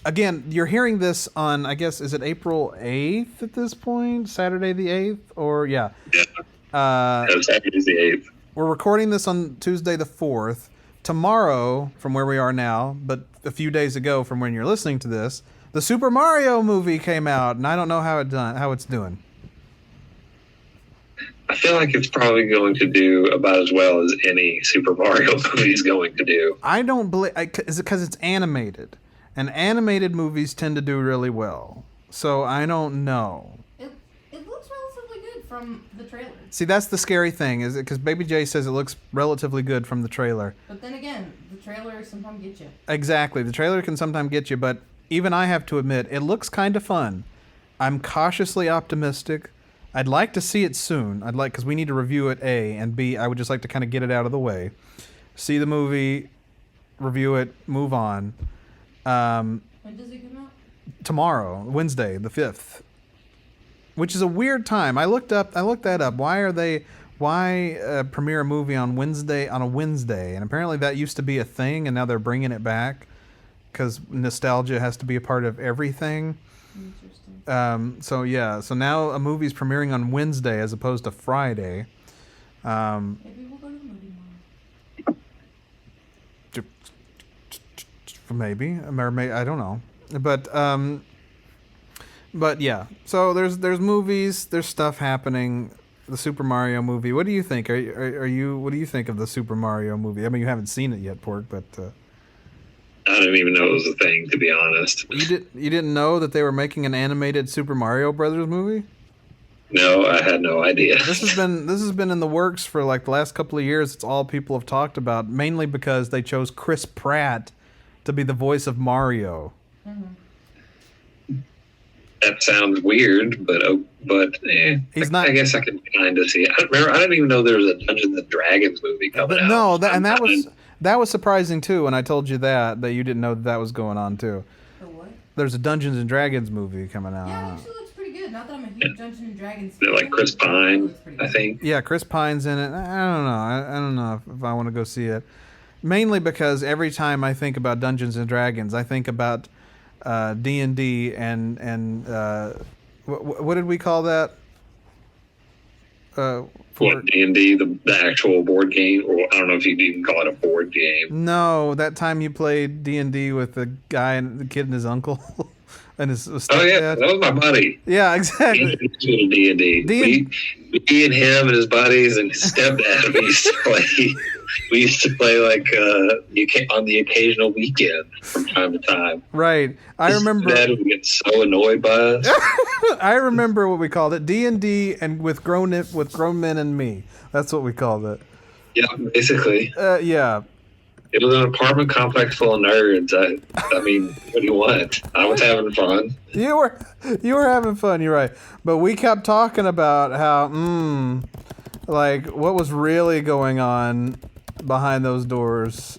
Again, you're hearing this on, I guess, is it April 8th at this point? Saturday the 8th? Or, yeah. Yeah. Saturday's the 8th. We're recording this on Tuesday the 4th. Tomorrow, from where we are now, but a few days ago from when you're listening to this, the Super Mario movie came out, and I don't know how it's doing. I feel like it's probably going to do about as well as any Super Mario movie is going to do. I don't believe... Is it because it's animated? And animated movies tend to do really well. So I don't know. It looks relatively good from the trailer. See, that's the scary thing, is it? Because Baby J says it looks relatively good from the trailer. But then again, the trailer sometimes gets you. Exactly. The trailer can sometimes get you, but even I have to admit, it looks kind of fun. I'm cautiously optimistic. I'd like to see it soon. Because we need to review it, A, and B, I would just like to kind of get it out of the way. See the movie, review it, move on. When does it come out? Tomorrow, Wednesday, the 5th. Which is a weird time. I looked that up. Why premiere a movie on a Wednesday? And apparently that used to be a thing, and now they're bringing it back because nostalgia has to be a part of everything. Interesting. So now a movie's premiering on Wednesday as opposed to Friday. Maybe we'll go to the movie tomorrow. Maybe, I don't know, but yeah. So there's movies, there's stuff happening. The Super Mario movie. What do you think? What do you think of the Super Mario movie? I mean, you haven't seen it yet, Pork, but I didn't even know it was a thing, to be honest. You didn't know that they were making an animated Super Mario Brothers movie? No, I had no idea. This has been in the works for like the last couple of years. It's all people have talked about, mainly because they chose Chris Pratt to be the voice of Mario. Mm-hmm. That sounds weird, but He's not. I guess I can kind of see it. I didn't even know there was a Dungeons and Dragons movie coming out. No, that was surprising too. When I told you that you didn't know that was going on too. For what? There's a Dungeons and Dragons movie coming out. Yeah, it actually looks pretty good. Not that I'm a huge Dungeons and Dragons fan. Like Chris Pine, I think. Yeah, Chris Pine's in it. I don't know. I don't know if I want to go see it. Mainly because every time I think about Dungeons and Dragons, I think about D&D and what did we call that? What, D&D, the actual board game? Or I don't know if you'd even call it a board game. No, that time you played D&D with the guy and the kid and his uncle and his stepdad. Oh yeah, that was my buddy. Yeah, exactly. D&D. Me and him and his buddies and his stepdad, we used to play like on the occasional weekend from time to time. Right. I remember. Dad would get so annoyed by us. I remember what we called it: D&D, and with grown men and me. That's what we called it. Yeah, basically. Yeah. It was an apartment complex full of nerds. I mean, what do you want? I was having fun. You were having fun. You're right. But we kept talking about how, like, what was really going on behind those doors.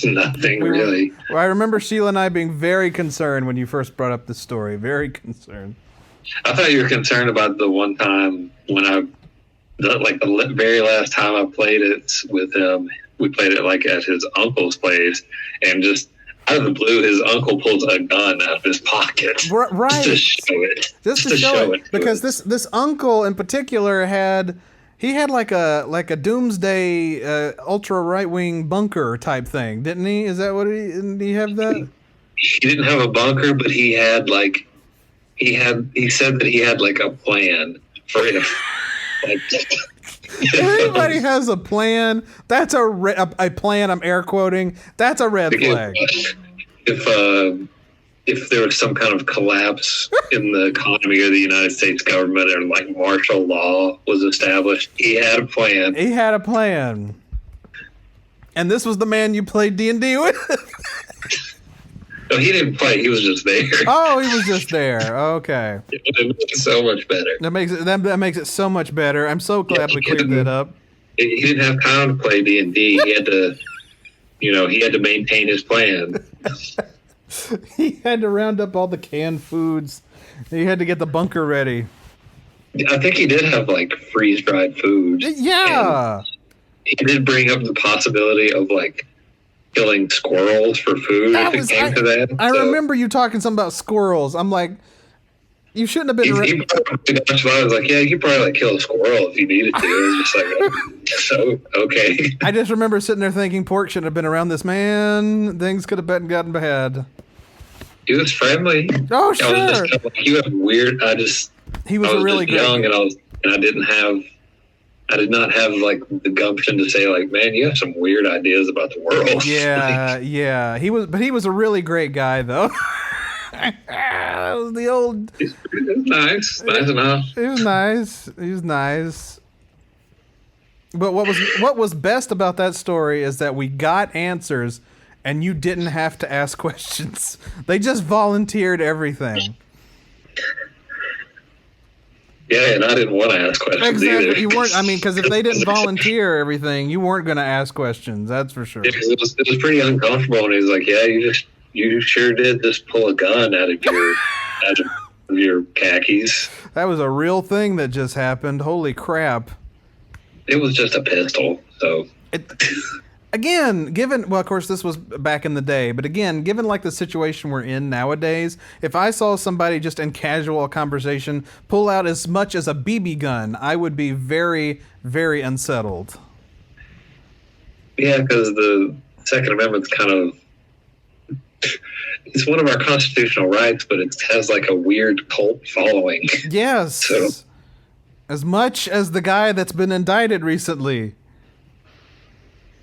Nothing really. I remember Sheila and I being very concerned when you first brought up the story. Very concerned. I thought you were concerned about the one time when the very last time I played it with him. We played it like at his uncle's place, and just out of the blue, his uncle pulls a gun out of his pocket. Right. Just to show it. Just to show it. Because this uncle in particular had like a doomsday ultra right wing bunker type thing, didn't he? Is that what didn't he have that? He didn't have a bunker, but he had he said that he had like a plan for if everybody has a plan. That's a plan. I'm air quoting. That's a red flag. If there was some kind of collapse in the economy of the United States government or like martial law was established, he had a plan. He had a plan. And this was the man you played D&D with? No, he didn't play. He was just there. Oh, he was just there. Okay. It makes it so much better. That makes it so much better. I'm so glad we cleared that up. He didn't have time to play D&D. He had to, he had to maintain his plan. He had to round up all the canned foods. He had to get the bunker ready. I think he did have like freeze-dried food. Yeah. And he did bring up the possibility of like killing squirrels for food. That If was- it came to that, I So, remember you talking something about squirrels. I'm like, you shouldn't have been. He probably, that's why I was like, yeah, you could probably like kill a squirrel if you needed to. It was just like, so okay. I just remember sitting there thinking pork shouldn't have been around this man. Things could have been gotten bad. He was friendly. Oh, I was sure. just like, he was weird. He was I a was really just great. young, and I did not have like the gumption to say like, man, you have some weird ideas about the world. Yeah. He was a really great guy though. That was the old. It was nice enough. He was nice. But what was best about that story is that we got answers, and you didn't have to ask questions. They just volunteered everything. Yeah, and I didn't want to ask questions either. Exactly. You weren't. I mean, because if they didn't volunteer everything, you weren't going to ask questions. That's for sure. It was pretty uncomfortable, and he was like, "Yeah, you sure did just pull a gun out of your khakis." That was a real thing that just happened. Holy crap! It was just a pistol, so. Again, well, of course, this was back in the day, but again, given like the situation we're in nowadays, if I saw somebody just in casual conversation pull out as much as a BB gun, I would be very, very unsettled. Yeah, because the Second Amendment's kind of, it's one of our constitutional rights, but it has like a weird cult following. Yes. So. As much as the guy that's been indicted recently.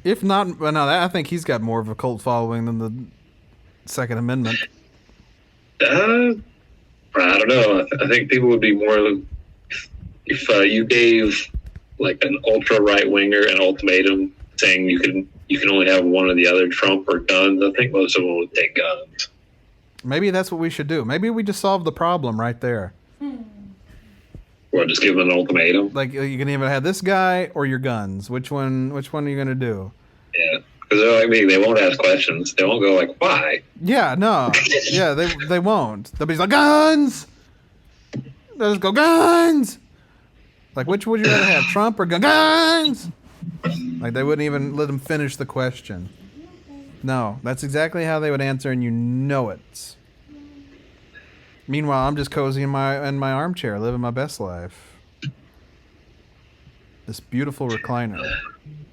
If not, well, no, I think he's got more of a cult following than the Second Amendment. I don't know. I think people would be more if you gave like an ultra right winger an ultimatum saying you can only have one or the other, Trump or guns. I think most of them would take guns. Maybe that's what we should do. Maybe we just solve the problem right there. Or just give them an ultimatum. Like you can either have this guy or your guns. Which one are you gonna do? Yeah, because they're like me. They won't ask questions. They won't go like, "Why?" Yeah, no. Yeah, they won't. They'll be like, guns! They'll just go, guns! Like, which would you rather have, Trump or guns? Like, they wouldn't even let them finish the question. No, that's exactly how they would answer, and you know it. Meanwhile, I'm just cozy in my armchair, living my best life. This beautiful recliner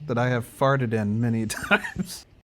that I have farted in many times.